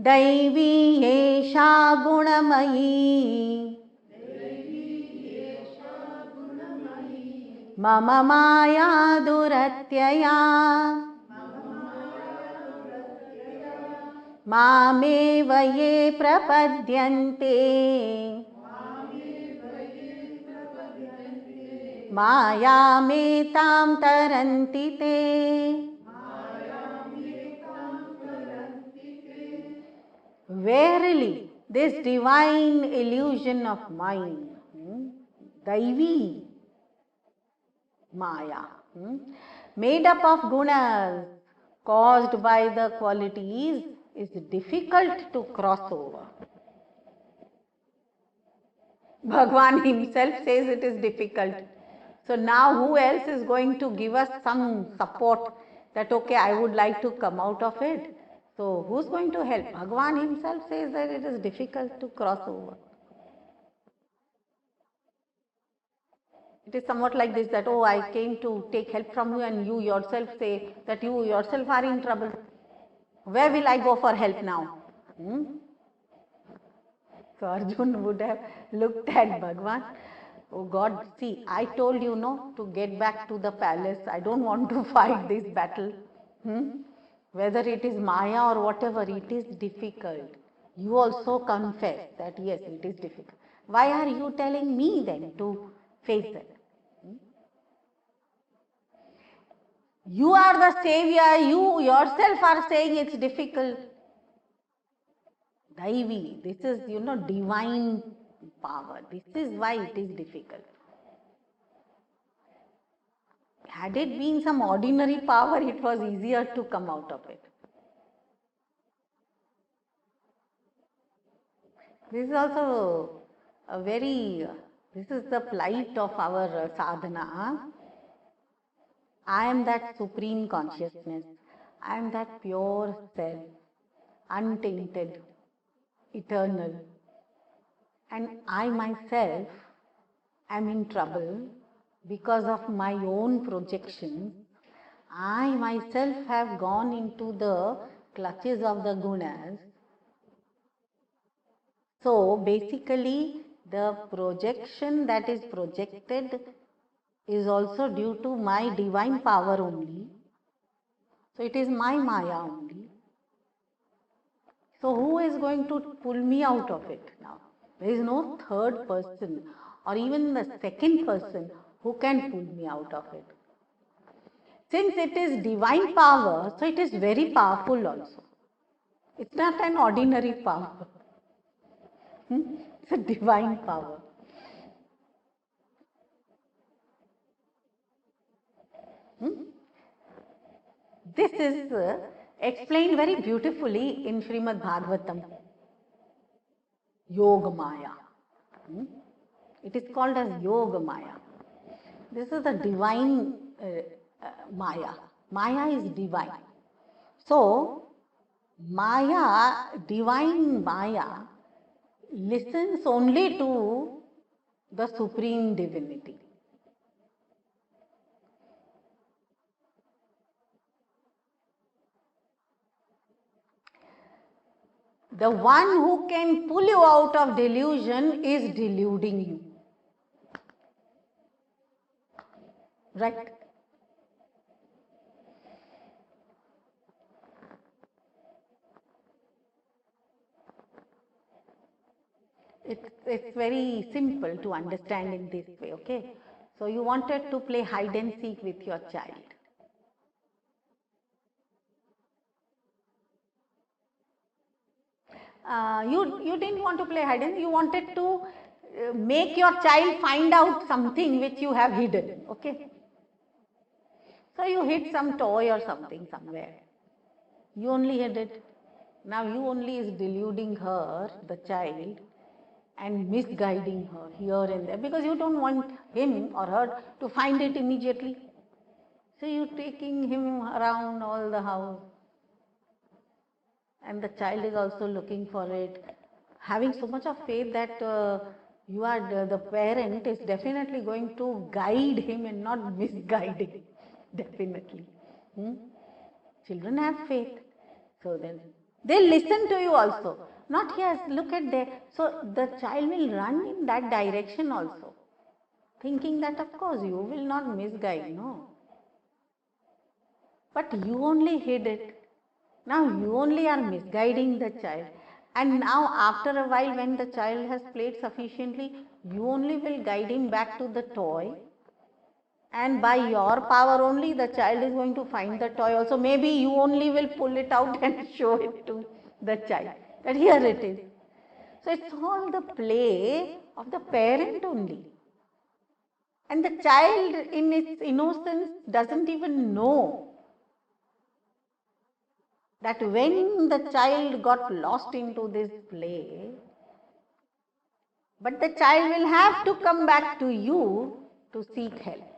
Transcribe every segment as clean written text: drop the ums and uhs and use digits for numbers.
दैवी एषा गुणमयी मम माया दुरत्यया मामेव ये प्रपद्यन्ते मायामेतां तरन्ति ते. Verily, this divine illusion of mind, Daivi Maya, made up of gunas caused by the qualities, is difficult to cross over. Bhagwan himself says it is difficult. So now who else is going to give us some support that okay, I would like to come out of it? So who's going to help? Bhagwan himself says that it is difficult to cross over. It is somewhat like this, that oh, I came to take help from you and you yourself say that you yourself are in trouble. Where will I go for help now? So Arjun would have looked at Bhagwan. Oh God, see, I told you no to get back to the palace. I don't want to fight this battle. Whether it is Maya or whatever, it is difficult. You also confess that yes, it is difficult. Why are you telling me then to face it? You are the savior, you yourself are saying it's difficult. Daivi, this is, divine power. This is why it is difficult. Had it been some ordinary power, it was easier to come out of it. This is also this is the plight of our sadhana. I am that supreme consciousness. I am that pure self, untainted, eternal. And I myself am in trouble because of my own projections. I myself have gone into the clutches of the gunas. So basically, the projection that is projected is also due to my divine power only. So it is my Maya only. So who is going to pull me out of it now? There is no third person or even the second person who can pull me out of it. Since it is divine power, so it is very powerful also. It's not an ordinary power. It's a divine power. This is explained very beautifully in Sreemad Bhagavatam. Yoga Maya. It is called as Yoga Maya. This is the divine Maya. Maya is divine. So, Maya, divine Maya, listens only to the Supreme Divinity. The one who can pull you out of delusion is deluding you. Right? It's very simple to understand in this way, okay? So you wanted to play hide and seek with your child. You didn't want to play hide and seek, you wanted to make your child find out something which you have hidden, okay? So you hid some toy or something somewhere. You only hid it. Now you only is deluding her, the child, and misguiding her here and there because you don't want him or her to find it immediately. So you're taking him around all the house. And the child is also looking for it, having so much of faith that you are the parent is definitely going to guide him and not misguide him. Definitely. Children have faith. So then They'll listen to you also. Not here, look at there. So the child will run in that direction also, thinking that of course you will not misguide, no. But you only hid it. Now you only are misguiding the child. And now after a while, when the child has played sufficiently, you only will guide him back to the toy. And by your power only, the child is going to find the toy also. Maybe you only will pull it out and show it to the child, that here it is. So it's all the play of the parent only. And the child in its innocence doesn't even know that when the child got lost into this play, but the child will have to come back to you to seek help.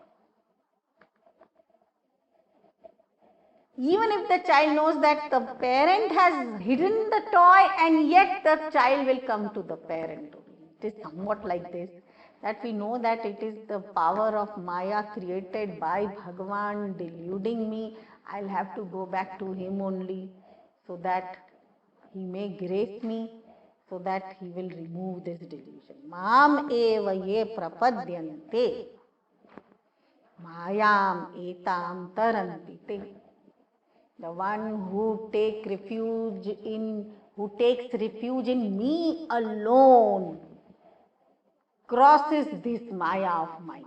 Even if the child knows that the parent has hidden the toy, and yet the child will come to the parent only. It is somewhat like this, that we know that it is the power of Maya created by Bhagavan deluding me. I'll have to go back to him only, so that he may grace me, so that he will remove this delusion. Mam eva ye prapadyante mayam etam taranti te. The one who takes refuge in me alone crosses this Maya of mine.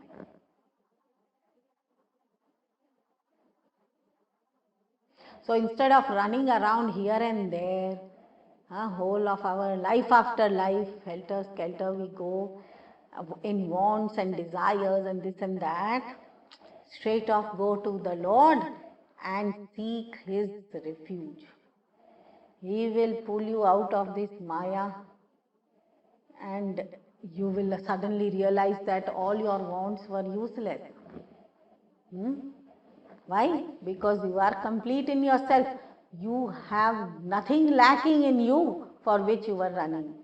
So instead of running around here and there, whole of our life after life, helter-skelter we go in wants and desires and this and that, straight off go to the Lord and seek His refuge. He will pull you out of this Maya, and you will suddenly realize that all your wants were useless. Why? Because you are complete in yourself. You have nothing lacking in you for which you were running.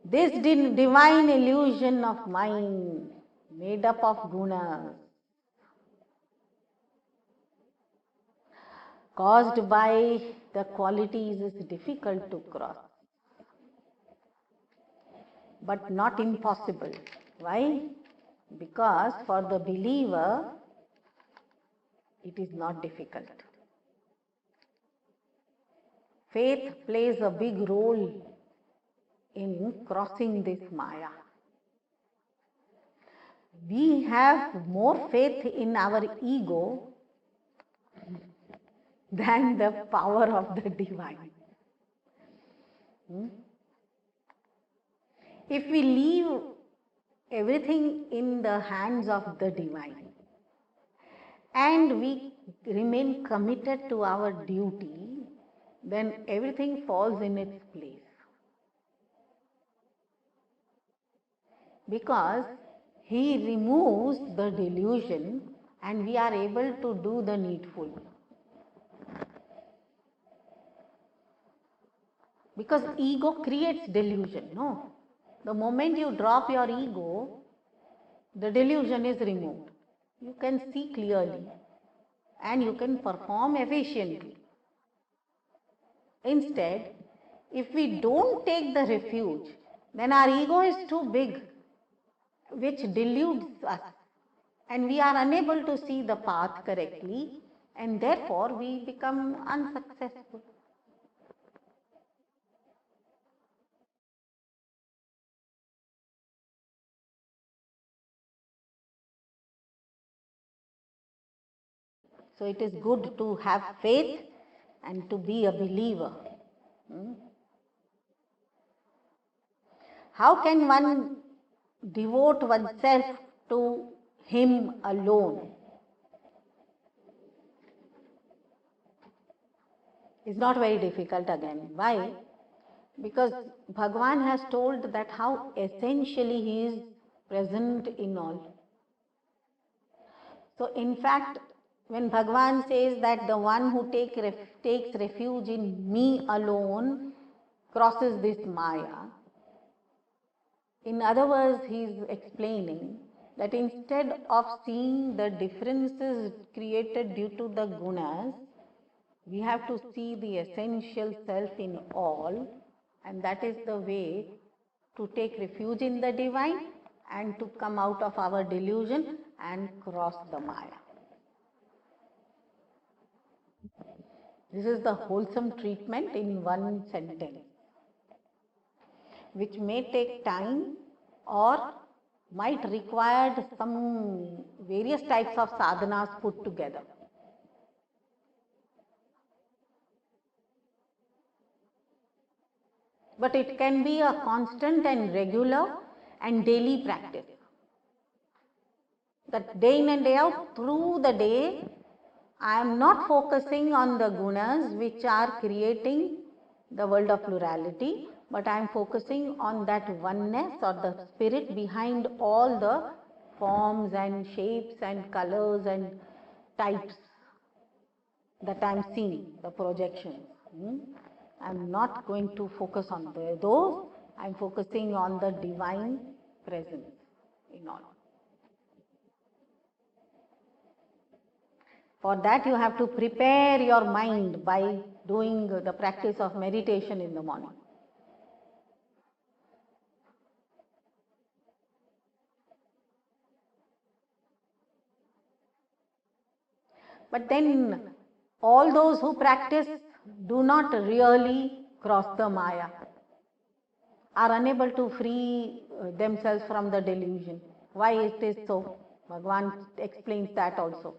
This divine illusion of mind, made up of gunas, caused by the qualities, is difficult to cross, but not impossible. Why? Because for the believer, it is not difficult. Faith plays a big role in crossing this Maya. We have more faith in our ego than the power of the divine. If we leave everything in the hands of the divine and we remain committed to our duty, then everything falls in its place. Because He removes the delusion and we are able to do the needful. Because ego creates delusion, no? The moment you drop your ego, the delusion is removed. You can see clearly and you can perform efficiently. Instead, if we don't take the refuge, then our ego is too big, which deludes us, and we are unable to see the path correctly, and therefore we become unsuccessful. So it is good to have faith and to be a believer. How can one devote oneself to Him alone? It's not very difficult again. Why? Because Bhagavan has told that how essentially He is present in all. So in fact, when Bhagavan says that the one who takes refuge in me alone crosses this Maya, in other words, he is explaining that instead of seeing the differences created due to the gunas, We have to see the essential self in all, and that is the way to take refuge in the divine and to come out of our delusion and cross the Maya. This is the wholesome treatment in one sentence, which may take time or might require some various types of sadhanas put together. But it can be a constant and regular and daily practice. That day in and day out, through the day, I am not focusing on the gunas which are creating the world of plurality, but I am focusing on that oneness or the spirit behind all the forms and shapes and colors and types that I am seeing, the projections. I am not going to focus on those, I am focusing on the divine presence in all. For that you have to prepare your mind by doing the practice of meditation in the morning. But then all those who practice do not really cross the Maya, are unable to free themselves from the delusion. Why it is so? Bhagavan explains that also.